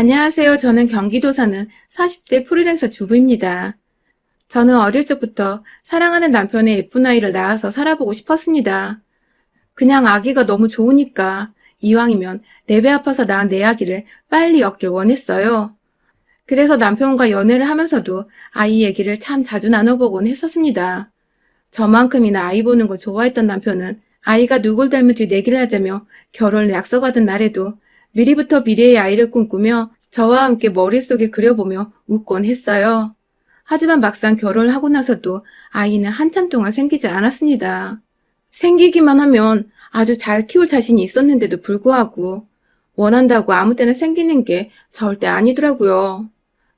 안녕하세요. 저는 경기도 사는 40대 프리랜서 주부입니다. 저는 어릴 적부터 사랑하는 남편의 예쁜 아이를 낳아서 살아보고 싶었습니다. 그냥 아기가 너무 좋으니까 이왕이면 내 배 아파서 낳은 내 아기를 빨리 얻길 원했어요. 그래서 남편과 연애를 하면서도 아이 얘기를 참 자주 나눠보곤 했었습니다. 저만큼이나 아이 보는 걸 좋아했던 남편은 아이가 누굴 닮을지 내기를 하자며 결혼을 약속하던 날에도 미리부터 미래의 아이를 꿈꾸며 저와 함께 머릿속에 그려보며 웃곤 했어요. 하지만 막상 결혼을 하고 나서도 아이는 한참 동안 생기지 않았습니다. 생기기만 하면 아주 잘 키울 자신이 있었는데도 불구하고 원한다고 아무 때나 생기는 게 절대 아니더라고요.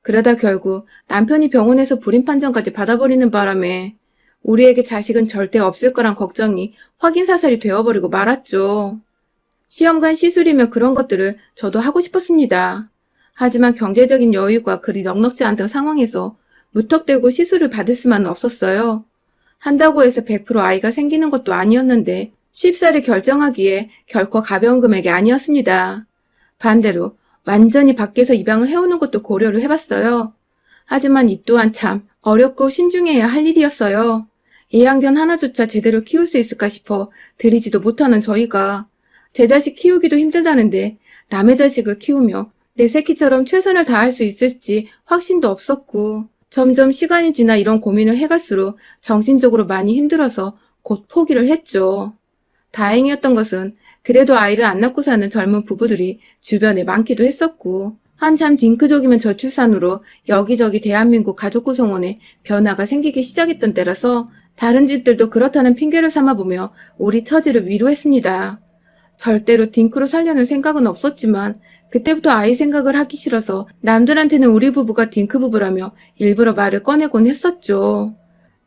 그러다 결국 남편이 병원에서 불임 판정까지 받아버리는 바람에 우리에게 자식은 절대 없을 거란 걱정이 확인사살이 되어버리고 말았죠. 시험관 시술이며 그런 것들을 저도 하고 싶었습니다. 하지만 경제적인 여유가 그리 넉넉지 않던 상황에서 무턱대고 시술을 받을 수만은 없었어요. 한다고 해서 100% 아이가 생기는 것도 아니었는데 쉽사리 결정하기에 결코 가벼운 금액이 아니었습니다. 반대로 완전히 밖에서 입양을 해오는 것도 고려를 해봤어요. 하지만 이 또한 참 어렵고 신중해야 할 일이었어요. 애완견 하나조차 제대로 키울 수 있을까 싶어 들이지도 못하는 저희가 제 자식 키우기도 힘들다는데 남의 자식을 키우며 내 새끼처럼 최선을 다할 수 있을지 확신도 없었고 점점 시간이 지나 이런 고민을 해갈수록 정신적으로 많이 힘들어서 곧 포기를 했죠. 다행이었던 것은 그래도 아이를 안 낳고 사는 젊은 부부들이 주변에 많기도 했었고 한참 딩크족이면 저출산으로 여기저기 대한민국 가족 구성원에 변화가 생기기 시작했던 때라서 다른 집들도 그렇다는 핑계를 삼아보며 우리 처지를 위로했습니다. 절대로 딩크로 살려는 생각은 없었지만 그때부터 아이 생각을 하기 싫어서 남들한테는 우리 부부가 딩크 부부라며 일부러 말을 꺼내곤 했었죠.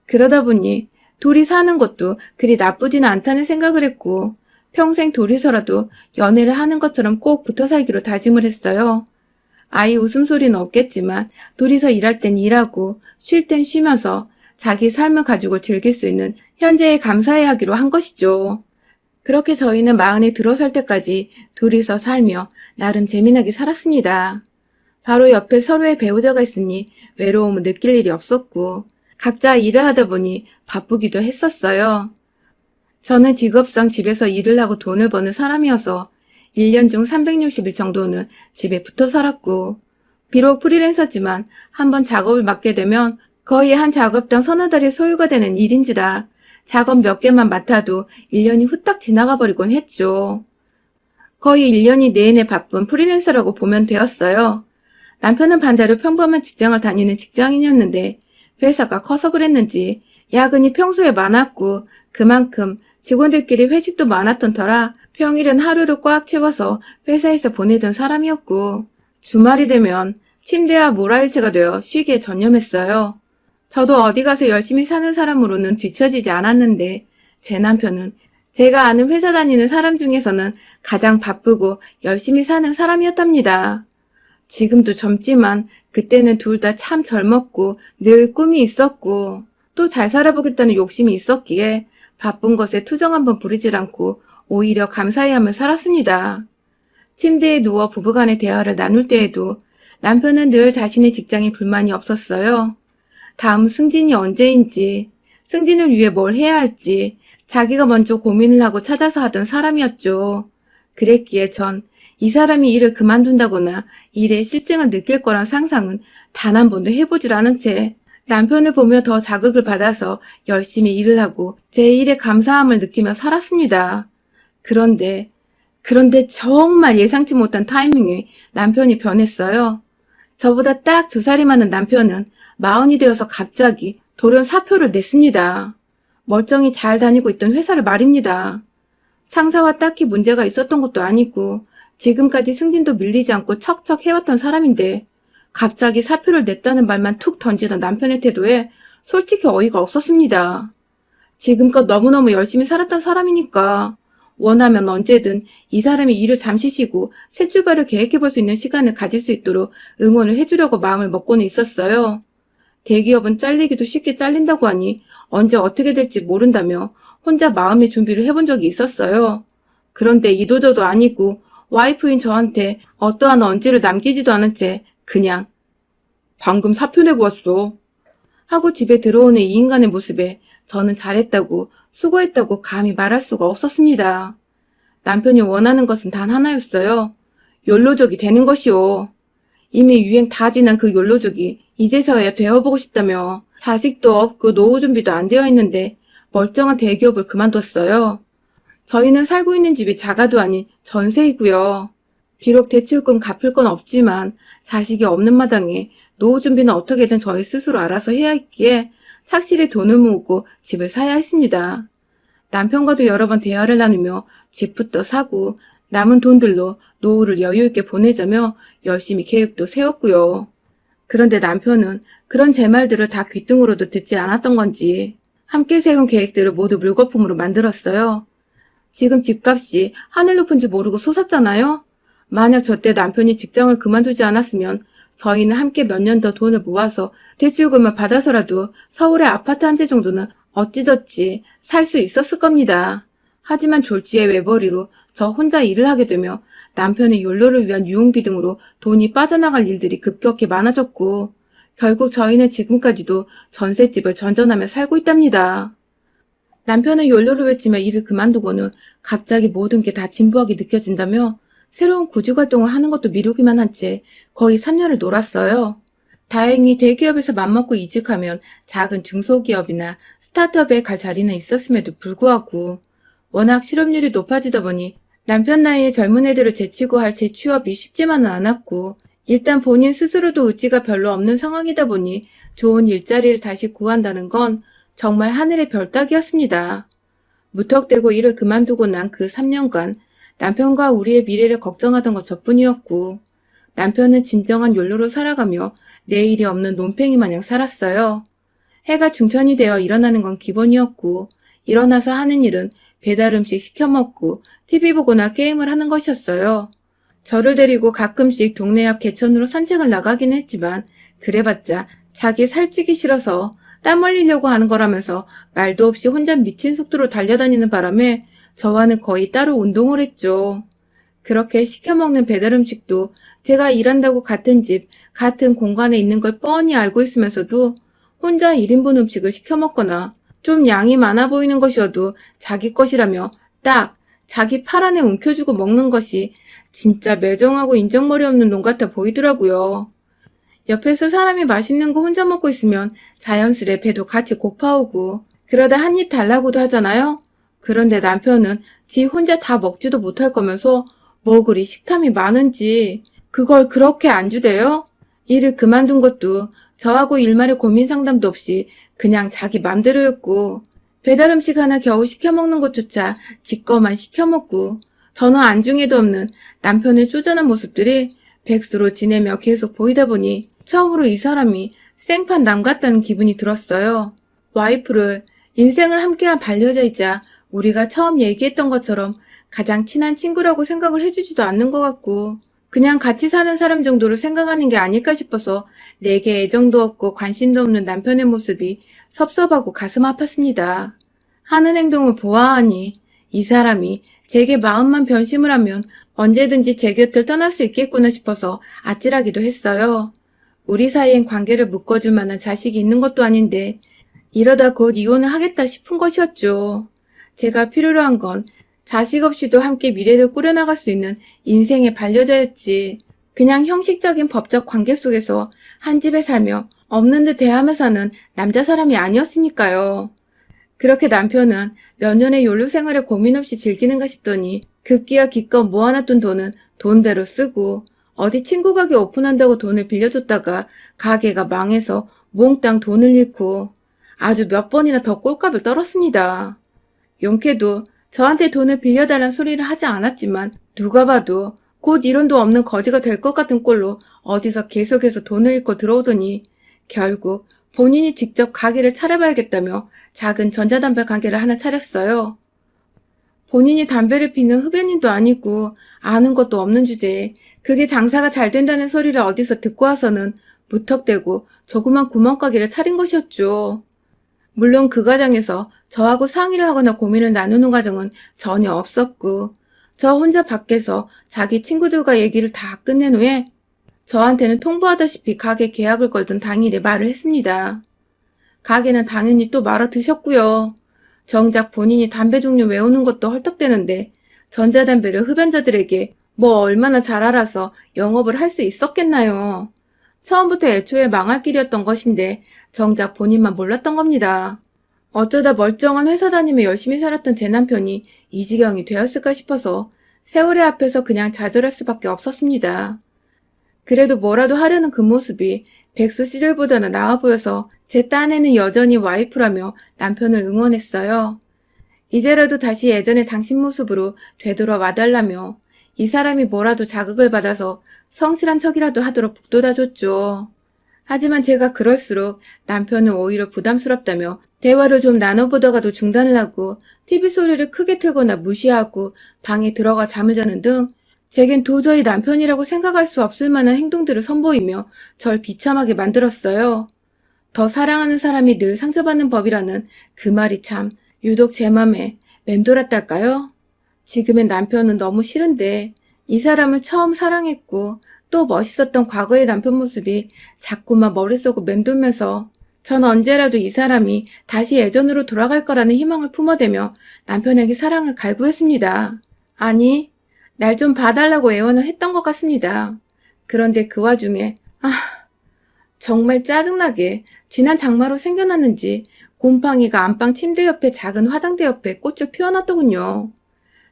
그러다 보니 둘이 사는 것도 그리 나쁘지는 않다는 생각을 했고 평생 둘이서라도 연애를 하는 것처럼 꼭 붙어 살기로 다짐을 했어요. 아이 웃음소리는 없겠지만 둘이서 일할 땐 일하고 쉴 땐 쉬면서 자기 삶을 가지고 즐길 수 있는 현재에 감사해야 하기로 한 것이죠. 그렇게 저희는 마흔에 들어설 때까지 둘이서 살며 나름 재미나게 살았습니다. 바로 옆에 서로의 배우자가 있으니 외로움을 느낄 일이 없었고 각자 일을 하다 보니 바쁘기도 했었어요. 저는 직업상 집에서 일을 하고 돈을 버는 사람이어서 1년 중 360일 정도는 집에 붙어 살았고 비록 프리랜서지만 한번 작업을 맡게 되면 거의 한 작업당 서너 달이 소요가 되는 일인지라 작업 몇 개만 맡아도 1년이 후딱 지나가 버리곤 했죠. 거의 1년이 내내 바쁜 프리랜서라고 보면 되었어요. 남편은 반대로 평범한 직장을 다니는 직장인이었는데 회사가 커서 그랬는지 야근이 평소에 많았고 그만큼 직원들끼리 회식도 많았던 터라 평일은 하루를 꽉 채워서 회사에서 보내던 사람이었고 주말이 되면 침대와 모라일체가 되어 쉬기에 전념했어요. 저도 어디 가서 열심히 사는 사람으로는 뒤처지지 않았는데 제 남편은 제가 아는 회사 다니는 사람 중에서는 가장 바쁘고 열심히 사는 사람이었답니다. 지금도 젊지만 그때는 둘 다 참 젊었고 늘 꿈이 있었고 또 잘 살아보겠다는 욕심이 있었기에 바쁜 것에 투정 한번 부리질 않고 오히려 감사해하며 살았습니다. 침대에 누워 부부간의 대화를 나눌 때에도 남편은 늘 자신의 직장에 불만이 없었어요. 다음 승진이 언제인지, 승진을 위해 뭘 해야 할지 자기가 먼저 고민을 하고 찾아서 하던 사람이었죠. 그랬기에 전 이 사람이 일을 그만둔다거나 일에 실증을 느낄 거란 상상은 단 한 번도 해보질 않은 채 남편을 보며 더 자극을 받아서 열심히 일을 하고 제 일에 감사함을 느끼며 살았습니다. 그런데 정말 예상치 못한 타이밍에 남편이 변했어요. 저보다 딱 2살이 많은 남편은 40이 되어서 갑자기 돌연 사표를 냈습니다. 멀쩡히 잘 다니고 있던 회사를 말입니다. 상사와 딱히 문제가 있었던 것도 아니고 지금까지 승진도 밀리지 않고 척척 해왔던 사람인데 갑자기 사표를 냈다는 말만 툭 던지던 남편의 태도에 솔직히 어이가 없었습니다. 지금껏 너무너무 열심히 살았던 사람이니까 원하면 언제든 이 사람이 일을 잠시 쉬고 새 출발을 계획해볼 수 있는 시간을 가질 수 있도록 응원을 해주려고 마음을 먹고는 있었어요. 대기업은 잘리기도 쉽게 잘린다고 하니 언제 어떻게 될지 모른다며 혼자 마음의 준비를 해본 적이 있었어요. 그런데 이도저도 아니고 와이프인 저한테 어떠한 언지를 남기지도 않은 채 그냥 방금 사표 내고 왔어 하고 집에 들어오는 이 인간의 모습에 저는 잘했다고 수고했다고 감히 말할 수가 없었습니다. 남편이 원하는 것은 단 하나였어요. 욜로족이 되는 것이요. 이미 유행 다 지난 그 욜로족이 이제서야 되어보고 싶다며 자식도 없고 노후 준비도 안 되어 있는데 멀쩡한 대기업을 그만뒀어요. 저희는 살고 있는 집이 자가도 아닌 전세이고요. 비록 대출금 갚을 건 없지만 자식이 없는 마당에 노후 준비는 어떻게든 저희 스스로 알아서 해야 했기에 착실히 돈을 모으고 집을 사야 했습니다. 남편과도 여러 번 대화를 나누며 집부터 사고 남은 돈들로 노후를 여유있게 보내자며 열심히 계획도 세웠고요. 그런데 남편은 그런 제 말들을 다 귀등으로도 듣지 않았던 건지 함께 세운 계획들을 모두 물거품으로 만들었어요. 지금 집값이 하늘 높은 줄 모르고 솟았잖아요. 만약 저때 남편이 직장을 그만두지 않았으면 저희는 함께 몇 년 더 돈을 모아서 대출금을 받아서라도 서울의 아파트 한 채 정도는 어찌저찌 살 수 있었을 겁니다. 하지만 졸지의 외벌이로 저 혼자 일을 하게 되며 남편의 욜로를 위한 유흥비 등으로 돈이 빠져나갈 일들이 급격히 많아졌고 결국 저희는 지금까지도 전셋집을 전전하며 살고 있답니다. 남편은 욜로를 외치며 일을 그만두고는 갑자기 모든 게 다 진부하게 느껴진다며 새로운 구직활동을 하는 것도 미루기만 한 채 거의 3년을 놀았어요. 다행히 대기업에서 맘먹고 이직하면 작은 중소기업이나 스타트업에 갈 자리는 있었음에도 불구하고 워낙 실업률이 높아지다 보니 남편 나이에 젊은 애들을 제치고 할 재취업이 쉽지만은 않았고 일단 본인 스스로도 의지가 별로 없는 상황이다 보니 좋은 일자리를 다시 구한다는 건 정말 하늘의 별 따기였습니다. 무턱대고 일을 그만두고 난 그 3년간 남편과 우리의 미래를 걱정하던 것 저뿐이었고 남편은 진정한 욜로로 살아가며 내일이 없는 논팽이 마냥 살았어요. 해가 중천이 되어 일어나는 건 기본이었고 일어나서 하는 일은 배달 음식 시켜 먹고 TV 보거나 게임을 하는 것이었어요. 저를 데리고 가끔씩 동네 앞 개천으로 산책을 나가긴 했지만 그래봤자 자기 살찌기 싫어서 땀 흘리려고 하는 거라면서 말도 없이 혼자 미친 속도로 달려다니는 바람에 저와는 거의 따로 운동을 했죠. 그렇게 시켜먹는 배달 음식도 제가 일한다고 같은 집, 같은 공간에 있는 걸 뻔히 알고 있으면서도 혼자 1인분 음식을 시켜먹거나 좀 양이 많아 보이는 것이어도 자기 것이라며 딱 자기 팔 안에 움켜쥐고 먹는 것이 진짜 매정하고 인정머리 없는 놈 같아 보이더라고요. 옆에서 사람이 맛있는 거 혼자 먹고 있으면 자연스레 배도 같이 고파오고 그러다 한 입 달라고도 하잖아요. 그런데 남편은 지 혼자 다 먹지도 못할 거면서 뭐 그리 식탐이 많은지 그걸 그렇게 안 주대요? 일을 그만둔 것도 저하고 일말의 고민 상담도 없이 그냥 자기 맘대로였고 배달 음식 하나 겨우 시켜먹는 것조차 지 거만 시켜먹고 저는 안중에도 없는 남편의 쪼잔한 모습들이 백수로 지내며 계속 보이다 보니 처음으로 이 사람이 생판 남 같다는 기분이 들었어요. 와이프를 인생을 함께한 반려자이자 우리가 처음 얘기했던 것처럼 가장 친한 친구라고 생각을 해주지도 않는 것 같고 그냥 같이 사는 사람 정도로 생각하는 게 아닐까 싶어서 내게 애정도 없고 관심도 없는 남편의 모습이 섭섭하고 가슴 아팠습니다. 하는 행동을 보아하니 이 사람이 제게 마음만 변심을 하면 언제든지 제 곁을 떠날 수 있겠구나 싶어서 아찔하기도 했어요. 우리 사이엔 관계를 묶어줄 만한 자식이 있는 것도 아닌데 이러다 곧 이혼을 하겠다 싶은 것이었죠. 제가 필요로 한 건 자식 없이도 함께 미래를 꾸려나갈 수 있는 인생의 반려자였지. 그냥 형식적인 법적 관계 속에서 한 집에 살며 없는 듯 대하며 사는 남자 사람이 아니었으니까요. 그렇게 남편은 몇 년의 욜로 생활을 고민 없이 즐기는가 싶더니 급기야 기껏 모아놨던 돈은 돈대로 쓰고 어디 친구 가게 오픈한다고 돈을 빌려줬다가 가게가 망해서 몽땅 돈을 잃고 아주 몇 번이나 더 꼴값을 떨었습니다. 용케도 저한테 돈을 빌려달란 소리를 하지 않았지만 누가 봐도 곧 이론도 없는 거지가 될 것 같은 꼴로 어디서 계속해서 돈을 잃고 들어오더니 결국 본인이 직접 가게를 차려봐야겠다며 작은 전자담배 가게를 하나 차렸어요. 본인이 담배를 피는 흡연인도 아니고 아는 것도 없는 주제에 그게 장사가 잘 된다는 소리를 어디서 듣고 와서는 무턱대고 조그만 구멍가게를 차린 것이었죠. 물론 그 과정에서 저하고 상의를 하거나 고민을 나누는 과정은 전혀 없었고 저 혼자 밖에서 자기 친구들과 얘기를 다 끝낸 후에 저한테는 통보하다시피 가게 계약을 걸던 당일에 말을 했습니다. 가게는 당연히 또 말아 드셨고요. 정작 본인이 담배 종류 외우는 것도 헐떡대는데 전자담배를 흡연자들에게 뭐 얼마나 잘 알아서 영업을 할 수 있었겠나요. 처음부터 애초에 망할 길이었던 것인데 정작 본인만 몰랐던 겁니다. 어쩌다 멀쩡한 회사 다니며 열심히 살았던 제 남편이 이 지경이 되었을까 싶어서 세월의 앞에서 그냥 좌절할 수밖에 없었습니다. 그래도 뭐라도 하려는 그 모습이 백수 시절보다는 나아 보여서 제 딴에는 여전히 와이프라며 남편을 응원했어요. 이제라도 다시 예전의 당신 모습으로 되돌아와달라며 이 사람이 뭐라도 자극을 받아서 성실한 척이라도 하도록 북돋아줬죠. 하지만 제가 그럴수록 남편은 오히려 부담스럽다며 대화를 좀 나눠보다가도 중단을 하고 TV 소리를 크게 틀거나 무시하고 방에 들어가 잠을 자는 등 제겐 도저히 남편이라고 생각할 수 없을 만한 행동들을 선보이며 절 비참하게 만들었어요. 더 사랑하는 사람이 늘 상처받는 법이라는 그 말이 참 유독 제 맘에 맴돌았달까요? 지금의 남편은 너무 싫은데 이 사람을 처음 사랑했고 또 멋있었던 과거의 남편 모습이 자꾸만 머릿속을 맴돌면서 전 언제라도 이 사람이 다시 예전으로 돌아갈 거라는 희망을 품어대며 남편에게 사랑을 갈구했습니다. 아니, 날 좀 봐달라고 애원을 했던 것 같습니다. 그런데 그 와중에 정말 짜증나게 지난 장마로 생겨났는지 곰팡이가 안방 침대 옆에 작은 화장대 옆에 꽃을 피워놨더군요.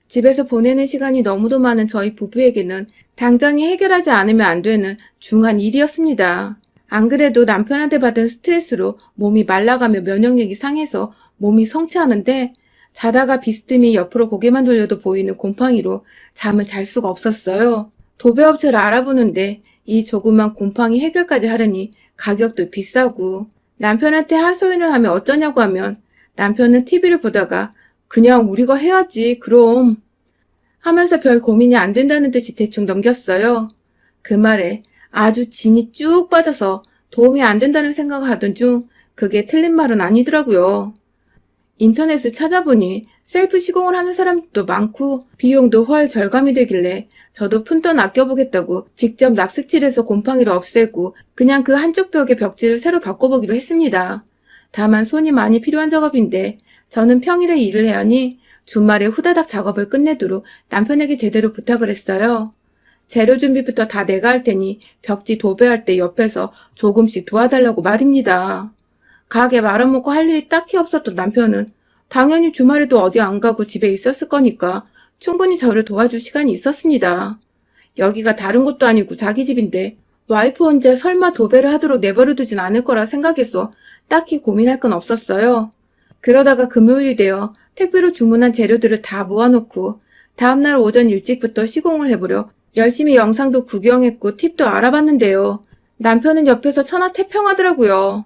집에서 보내는 시간이 너무도 많은 저희 부부에게는 당장에 해결하지 않으면 안 되는 중한 일이었습니다. 안 그래도 남편한테 받은 스트레스로 몸이 말라가며 면역력이 상해서 몸이 성취하는데 자다가 비스듬히 옆으로 고개만 돌려도 보이는 곰팡이로 잠을 잘 수가 없었어요. 도배업체를 알아보는데 이 조그만 곰팡이 해결까지 하려니 가격도 비싸고 남편한테 하소연을 하면 어쩌냐고 하면 남편은 TV를 보다가 그냥 우리가 해야지 그럼 하면서 별 고민이 안 된다는 듯이 대충 넘겼어요. 그 말에 아주 진이 쭉 빠져서 도움이 안 된다는 생각을 하던 중 그게 틀린 말은 아니더라고요. 인터넷을 찾아보니 셀프 시공을 하는 사람도 많고 비용도 훨 절감이 되길래 저도 푼돈 아껴보겠다고 직접 낙스칠해서 곰팡이를 없애고 그냥 그 한쪽 벽의 벽지를 새로 바꿔보기로 했습니다. 다만 손이 많이 필요한 작업인데 저는 평일에 일을 해야 하니 주말에 후다닥 작업을 끝내도록 남편에게 제대로 부탁을 했어요. 재료 준비부터 다 내가 할 테니 벽지 도배할 때 옆에서 조금씩 도와달라고 말입니다. 가게 말아먹고 할 일이 딱히 없었던 남편은 당연히 주말에도 어디 안 가고 집에 있었을 거니까 충분히 저를 도와줄 시간이 있었습니다. 여기가 다른 곳도 아니고 자기 집인데 와이프 혼자 설마 도배를 하도록 내버려두진 않을 거라 생각해서 딱히 고민할 건 없었어요. 그러다가 금요일이 되어 택배로 주문한 재료들을 다 모아놓고 다음날 오전 일찍부터 시공을 해보려 열심히 영상도 구경했고 팁도 알아봤는데요. 남편은 옆에서 천하태평하더라고요.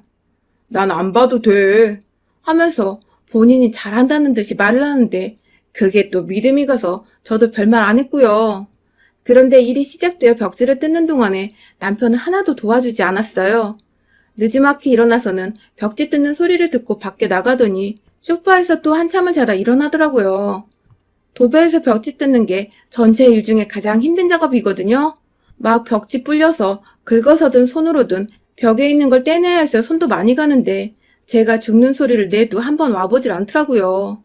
난 안 봐도 돼 하면서 본인이 잘한다는 듯이 말을 하는데 그게 또 믿음이 가서 저도 별말 안 했고요. 그런데 일이 시작되어 벽지를 뜯는 동안에 남편은 하나도 도와주지 않았어요. 느지막이 일어나서는 벽지 뜯는 소리를 듣고 밖에 나가더니 소파에서 또 한참을 자다 일어나더라고요. 도배에서 벽지 뜯는 게 전체 일 중에 가장 힘든 작업이거든요. 막 벽지 불려서 긁어서든 손으로든 벽에 있는 걸 떼내야 해서 손도 많이 가는데 제가 죽는 소리를 내도 한번 와보질 않더라고요.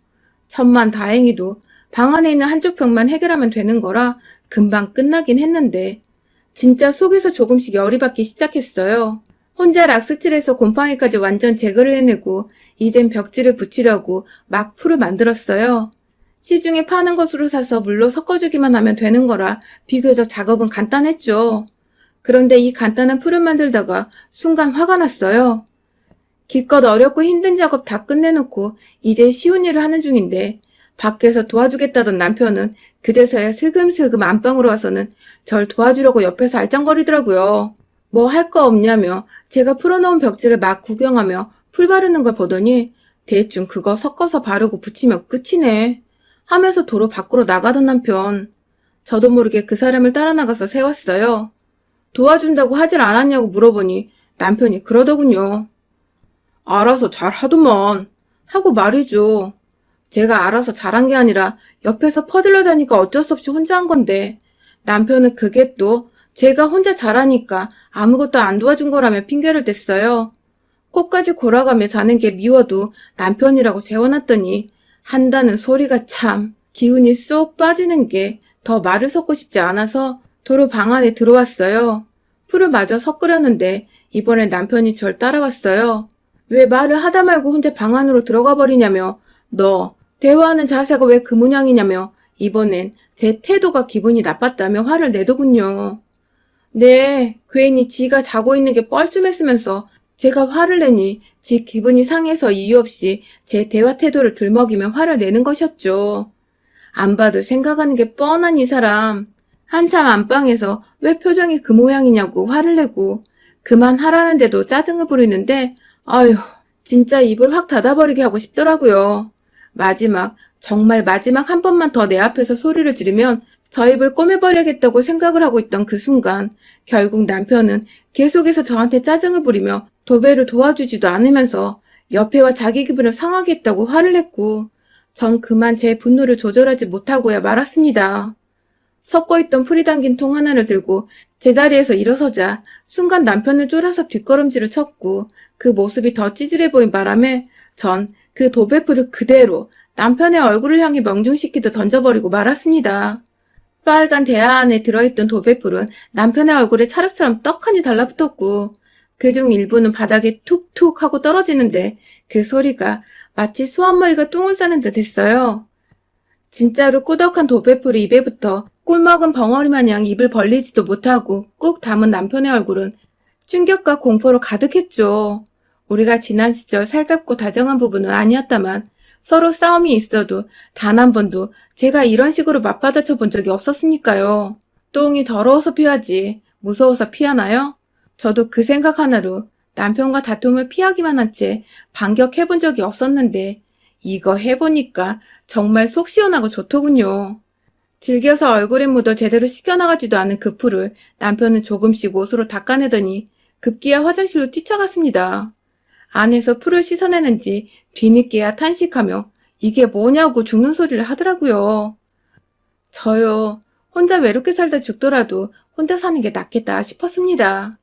천만 다행히도 방 안에 있는 한쪽 벽만 해결하면 되는 거라 금방 끝나긴 했는데 진짜 속에서 조금씩 열이 받기 시작했어요. 혼자 락스칠해서 곰팡이까지 완전 제거를 해내고 이젠 벽지를 붙이려고 막 풀을 만들었어요. 시중에 파는 것으로 사서 물로 섞어주기만 하면 되는 거라 비교적 작업은 간단했죠. 그런데 이 간단한 풀을 만들다가 순간 화가 났어요. 기껏 어렵고 힘든 작업 다 끝내놓고 이제 쉬운 일을 하는 중인데 밖에서 도와주겠다던 남편은 그제서야 슬금슬금 안방으로 와서는 절 도와주려고 옆에서 알짱거리더라고요. 뭐 할 거 없냐며 제가 풀어놓은 벽지를 막 구경하며 풀 바르는 걸 보더니 대충 그거 섞어서 바르고 붙이면 끝이네 하면서 도로 밖으로 나가던 남편. 저도 모르게 그 사람을 따라 나가서 세웠어요. 도와준다고 하질 않았냐고 물어보니 남편이 그러더군요. 알아서 잘 하더만 하고 말이죠. 제가 알아서 잘한 게 아니라 옆에서 퍼들러 자니까 어쩔 수 없이 혼자 한 건데 남편은 그게 또 제가 혼자 잘하니까 아무것도 안 도와준 거라며 핑계를 댔어요. 코까지 골아가며 자는 게 미워도 남편이라고 재워놨더니 한다는 소리가 참 기운이 쏙 빠지는 게 더 말을 섞고 싶지 않아서 도로 방 안에 들어왔어요. 풀을 마저 섞으려는데 이번엔 남편이 절 따라왔어요. 왜 말을 하다 말고 혼자 방 안으로 들어가 버리냐며 너 대화하는 자세가 왜 그 모양이냐며 이번엔 제 태도가 기분이 나빴다며 화를 내더군요. 네, 괜히 지가 자고 있는 게 뻘쭘했으면서 제가 화를 내니 지 기분이 상해서 이유 없이 제 대화 태도를 들먹이며 화를 내는 것이었죠. 안 봐도 생각하는 게 뻔한 이 사람. 한참 안방에서 왜 표정이 그 모양이냐고 화를 내고 그만하라는데도 짜증을 부리는데 아휴 진짜 입을 확 닫아버리게 하고 싶더라고요. 정말 마지막 한 번만 더 내 앞에서 소리를 지르면 저 입을 꼬매버려야겠다고 생각을 하고 있던 그 순간 결국 남편은 계속해서 저한테 짜증을 부리며 도배를 도와주지도 않으면서 옆에와 자기 기분을 상하게 했다고 화를 냈고 전 그만 제 분노를 조절하지 못하고야 말았습니다. 섞어 있던 풀이 담긴 통 하나를 들고 제자리에서 일어서자 순간 남편을 쫄아서 뒷걸음질을 쳤고 그 모습이 더 찌질해 보인 바람에 전 그 도배풀을 그대로 남편의 얼굴을 향해 명중시키듯 던져버리고 말았습니다. 빨간 대야 안에 들어있던 도배풀은 남편의 얼굴에 찰흙처럼 떡하니 달라붙었고 그중 일부는 바닥에 툭툭 하고 떨어지는데 그 소리가 마치 소 한 마리가 똥을 싸는 듯 했어요. 진짜로 꾸덕한 도배풀이 입에 붙어 꿀먹은 벙어리 마냥 입을 벌리지도 못하고 꾹 담은 남편의 얼굴은 충격과 공포로 가득했죠. 우리가 지난 시절 살갑고 다정한 부분은 아니었다만 서로 싸움이 있어도 단 한 번도 제가 이런 식으로 맞받아쳐 본 적이 없었으니까요. 똥이 더러워서 피하지 무서워서 피하나요? 저도 그 생각 하나로 남편과 다툼을 피하기만 한 채 반격해본 적이 없었는데 이거 해보니까 정말 속 시원하고 좋더군요. 즐겨서 얼굴에 묻어 제대로 씻겨나가지도 않은 그 풀을 남편은 조금씩 옷으로 닦아내더니 급기야 화장실로 뛰쳐갔습니다. 안에서 풀을 씻어내는지 뒤늦게야 탄식하며 이게 뭐냐고 죽는 소리를 하더라고요. 저요, 혼자 외롭게 살다 죽더라도 혼자 사는 게 낫겠다 싶었습니다.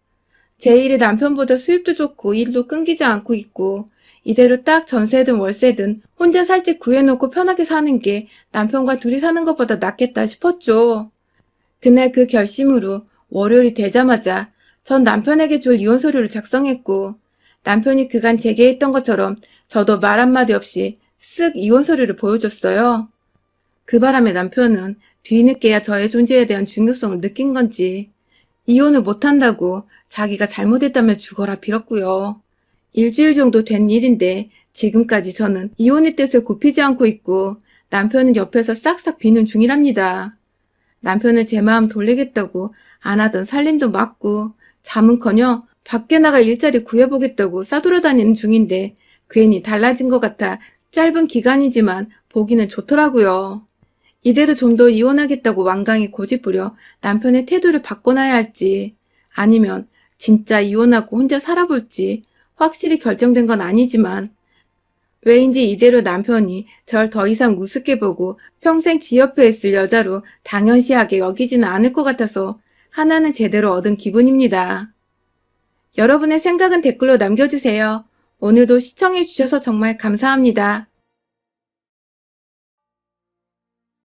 제 일이 남편보다 수입도 좋고 일도 끊기지 않고 있고 이대로 딱 전세든 월세든 혼자 살 집 구해놓고 편하게 사는 게 남편과 둘이 사는 것보다 낫겠다 싶었죠. 그날 그 결심으로 월요일이 되자마자 전 남편에게 줄 이혼 서류를 작성했고 남편이 그간 제게 했던 것처럼 저도 말 한마디 없이 쓱 이혼 서류를 보여줬어요. 그 바람에 남편은 뒤늦게야 저의 존재에 대한 중요성을 느낀 건지 이혼을 못한다고 자기가 잘못했다며 죽어라 빌었고요. 일주일 정도 된 일인데 지금까지 저는 이혼의 뜻을 굽히지 않고 있고 남편은 옆에서 싹싹 비는 중이랍니다. 남편은 제 마음 돌리겠다고 안 하던 살림도 맡고 잠은커녕 밖에 나가 일자리 구해보겠다고 싸돌아다니는 중인데 괜히 달라진 것 같아 짧은 기간이지만 보기는 좋더라고요. 이대로 좀 더 이혼하겠다고 완강히 고집부려 남편의 태도를 바꿔놔야 할지 아니면 진짜 이혼하고 혼자 살아볼지 확실히 결정된 건 아니지만 왜인지 이대로 남편이 절 더 이상 우습게 보고 평생 지 옆에 있을 여자로 당연시하게 여기지는 않을 것 같아서 하나는 제대로 얻은 기분입니다. 여러분의 생각은 댓글로 남겨주세요. 오늘도 시청해주셔서 정말 감사합니다.